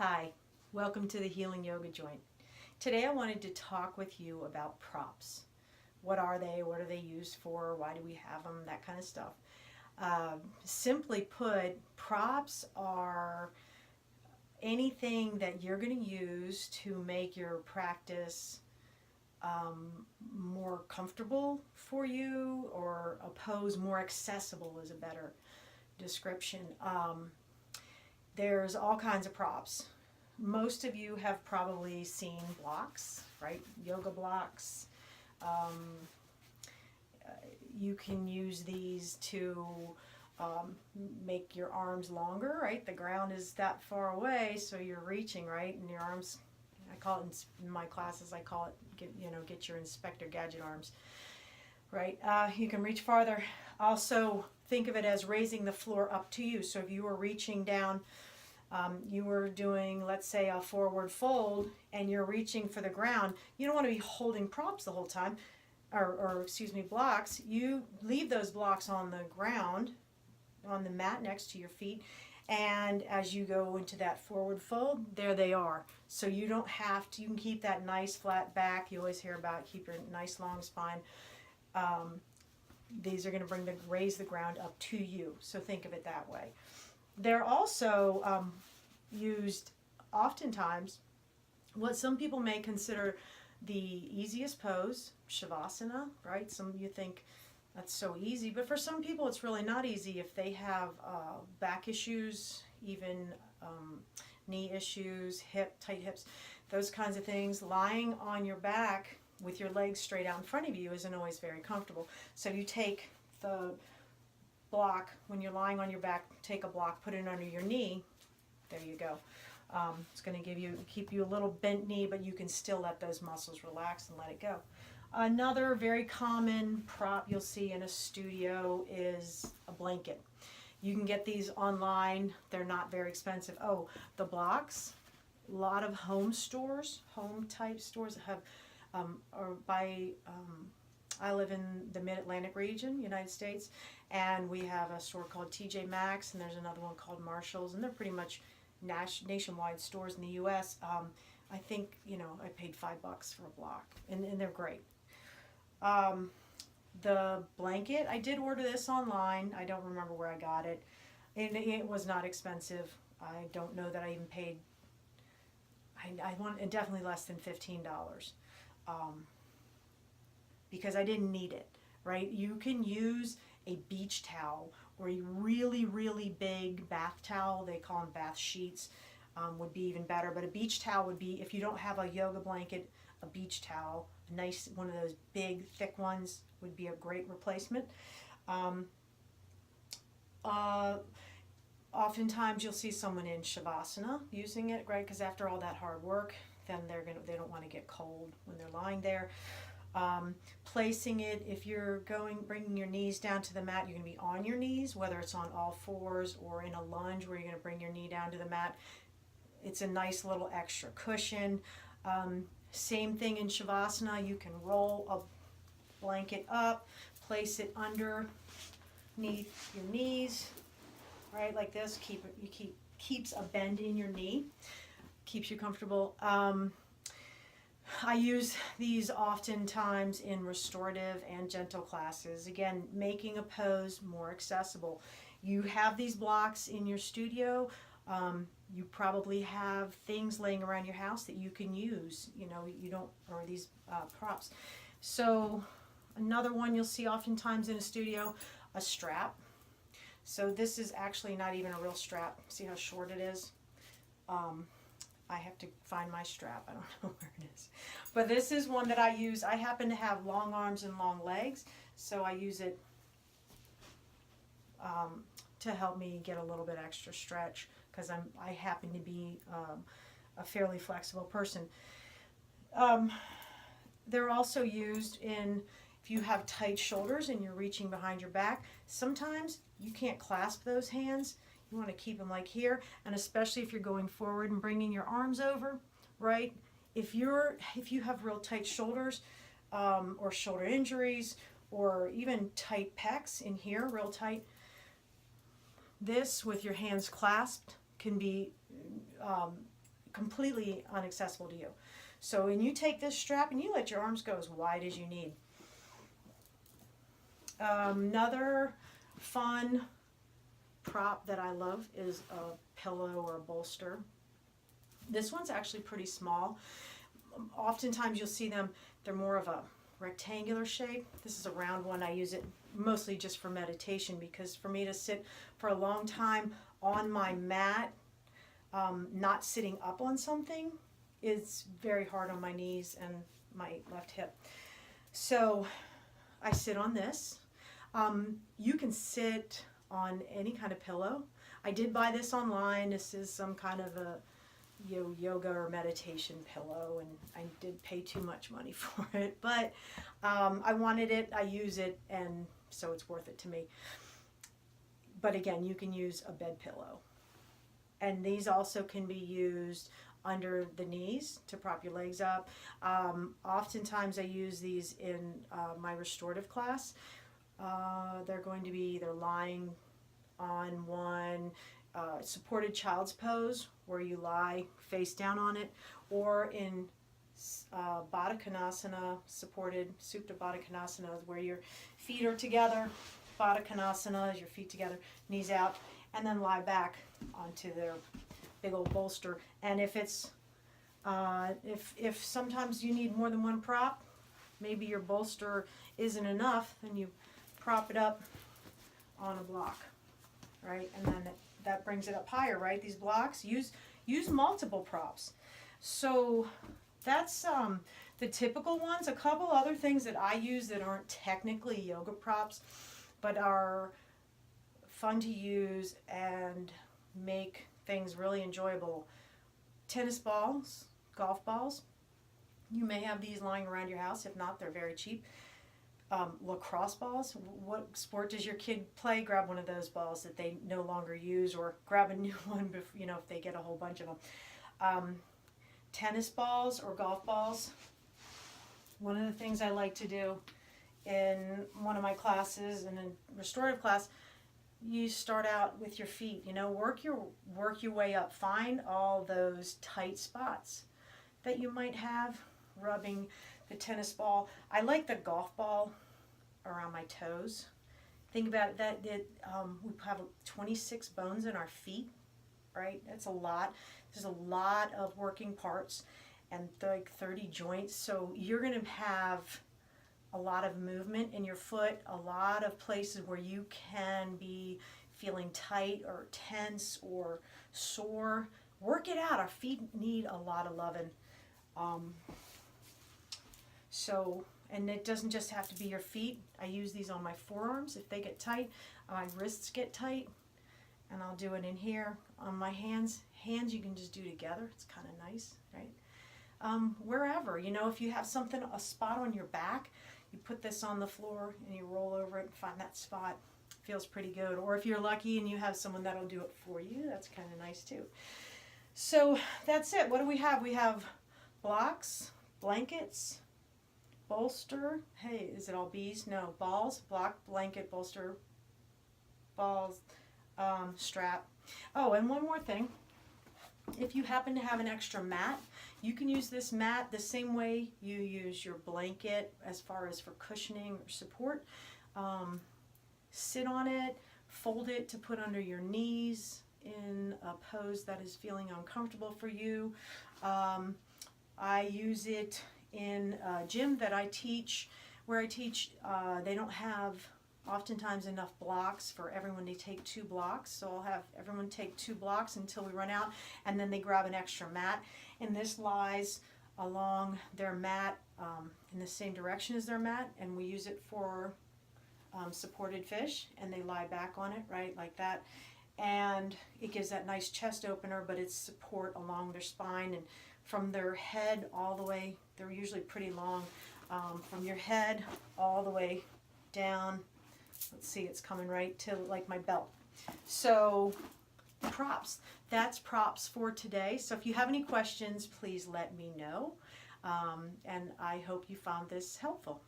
Hi, welcome to the Healing Yoga Joint. Today I wanted to talk with you about props. What are they? What are they used for? Why do we have them? That kind of stuff. Simply put, props are anything that you're going to use to make your practice more comfortable for you, or a pose more accessible is a better description. There's all kinds of props. Most of you have probably seen blocks, right? Yoga blocks. Um, you can use these to make your arms longer, right? The ground is that far away, so you're reaching, right? And your arms, I call it in my classes, I call it, get your Inspector Gadget arms, right? You can reach farther. Also, think of it as raising the floor up to you. So if you were reaching down, you were doing, let's say, a forward fold, and you're reaching for the ground, you don't want to be holding props the whole time, or excuse me, blocks. You leave those blocks on the ground, on the mat next to your feet, and as you go into that forward fold, there they are. So you don't have to, you can keep that nice flat back. You always hear about keep your nice long spine. These are going to raise the ground up to you. So think of it that way. They're also used oftentimes what some people may consider the easiest pose, Shavasana, right? Some of you think that's so easy, but for some people it's really not easy if they have back issues, even knee issues, tight hips, those kinds of things. Lying on your back with your legs straight out in front of you isn't always very comfortable. So you take the block, when you're lying on your back, take a block, put it under your knee, there you go. It's going to keep you a little bent knee, but you can still let those muscles relax and let it go. Another very common prop you'll see in a studio is a blanket. You can get these online. They're not very expensive. Oh, the blocks, a lot of home type stores have, I live in the Mid-Atlantic region, United States, and we have a store called TJ Maxx, and there's another one called Marshall's, and they're pretty much nationwide stores in the U.S. I think, I paid $5 for a block, and they're great. The blanket, I did order this online. I don't remember where I got it. It was not expensive. I don't know that I even paid, I want definitely less than $15. Because I didn't need it, right? You can use a beach towel or a really, really big bath towel. They call them bath sheets, would be even better. But a beach towel would be, if you don't have a yoga blanket, a beach towel, a nice one of those big, thick ones would be a great replacement. Oftentimes you'll see someone in Shavasana using it, right? Because after all that hard work, then they don't want to get cold when they're lying there. Placing it, if you're bringing your knees down to the mat, you're going to be on your knees, whether it's on all fours or in a lunge where you're going to bring your knee down to the mat. It's a nice little extra cushion. Same thing in Shavasana. You can roll a blanket up, place it underneath your knees, right, like this. Keeps a bend in your knee, keeps you comfortable. I use these oftentimes in restorative and gentle classes. Again, making a pose more accessible. You have these blocks in your studio. You probably have things laying around your house that you can use. Or these props. So another one you'll see oftentimes in a studio, a strap. So this is actually not even a real strap. See how short it is? I have to find my strap. I don't know where it is. But this is one that I use. I happen to have long arms and long legs, so I use it to help me get a little bit extra stretch, because I happen to be a fairly flexible person. They're also used if you have tight shoulders and you're reaching behind your back. Sometimes you can't clasp those hands. You want to keep them like here, and especially if you're going forward and bringing your arms over, right? If you have real tight shoulders, or shoulder injuries, or even tight pecs in here, real tight, this with your hands clasped can be completely inaccessible to you. So when you take this strap and you let your arms go as wide as you need. Another fun prop that I love is a pillow or a bolster. This one's actually pretty small. Oftentimes you'll see them, they're more of a rectangular shape. This is a round one. I use it mostly just for meditation, because for me to sit for a long time on my mat, not sitting up on something, is very hard on my knees and my left hip. So I sit on this. You can sit on any kind of pillow. I did buy this online. This is some kind of a yoga or meditation pillow, and I did pay too much money for it, but I wanted it, I use it, and so it's worth it to me. But again, you can use a bed pillow, and these also can be used under the knees to prop your legs up. Oftentimes I use these in my restorative class. They're going to be either lying on one supported child's pose, where you lie face down on it, or in Baddha Konasana, supported Supta Baddha Konasana, where your feet are together. Baddha Konasana is your feet together, knees out, and then lie back onto their big old bolster. And if it's if sometimes you need more than one prop, maybe your bolster isn't enough, then you prop it up on a block, right? And then that brings it up higher, right? These blocks, use multiple props. So that's the typical ones. A couple other things that I use that aren't technically yoga props, but are fun to use and make things really enjoyable. Tennis balls, golf balls. You may have these lying around your house. If not, they're very cheap. Lacrosse balls. What sport does your kid play? Grab one of those balls that they no longer use, or grab a new one, if they get a whole bunch of them. Tennis balls or golf balls. One of the things I like to do in one of my classes, in a restorative class, you start out with your feet. Work your way up. Find all those tight spots that you might have, rubbing the tennis ball. I like the golf ball around my toes. Think about that. We have 26 bones in our feet, right? That's a lot. There's a lot of working parts and like 30 joints. So you're going to have a lot of movement in your foot, a lot of places where you can be feeling tight or tense or sore. Work it out. Our feet need a lot of loving. And it doesn't just have to be your feet. I use these on my forearms if they get tight. My wrists get tight, and I'll do it in here. On my hands you can just do together. It's kind of nice, right? Wherever, if you have a spot on your back, you put this on the floor and you roll over it and find that spot. Feels pretty good. Or if you're lucky and you have someone that'll do it for you, that's kind of nice too. So that's it. What do we have? We have blocks, blankets, bolster. Hey, is it all bees? No. Balls, block, blanket, bolster, balls, strap. Oh, and one more thing. If you happen to have an extra mat, you can use this mat the same way you use your blanket as far as for cushioning or support. Sit on it, fold it to put under your knees in a pose that is feeling uncomfortable for you. I use it in a gym that I teach, where I teach, they don't have oftentimes enough blocks for everyone to take 2 blocks. So I'll have everyone take 2 blocks until we run out, and then they grab an extra mat. And this lies along their mat in the same direction as their mat, and we use it for supported fish, and they lie back on it, right, like that. And it gives that nice chest opener, but it's support along their spine, and from their head all the way, they're usually pretty long, from your head all the way down. Let's see, it's coming right to like my belt. So props, that's props for today. So if you have any questions, please let me know. And I hope you found this helpful.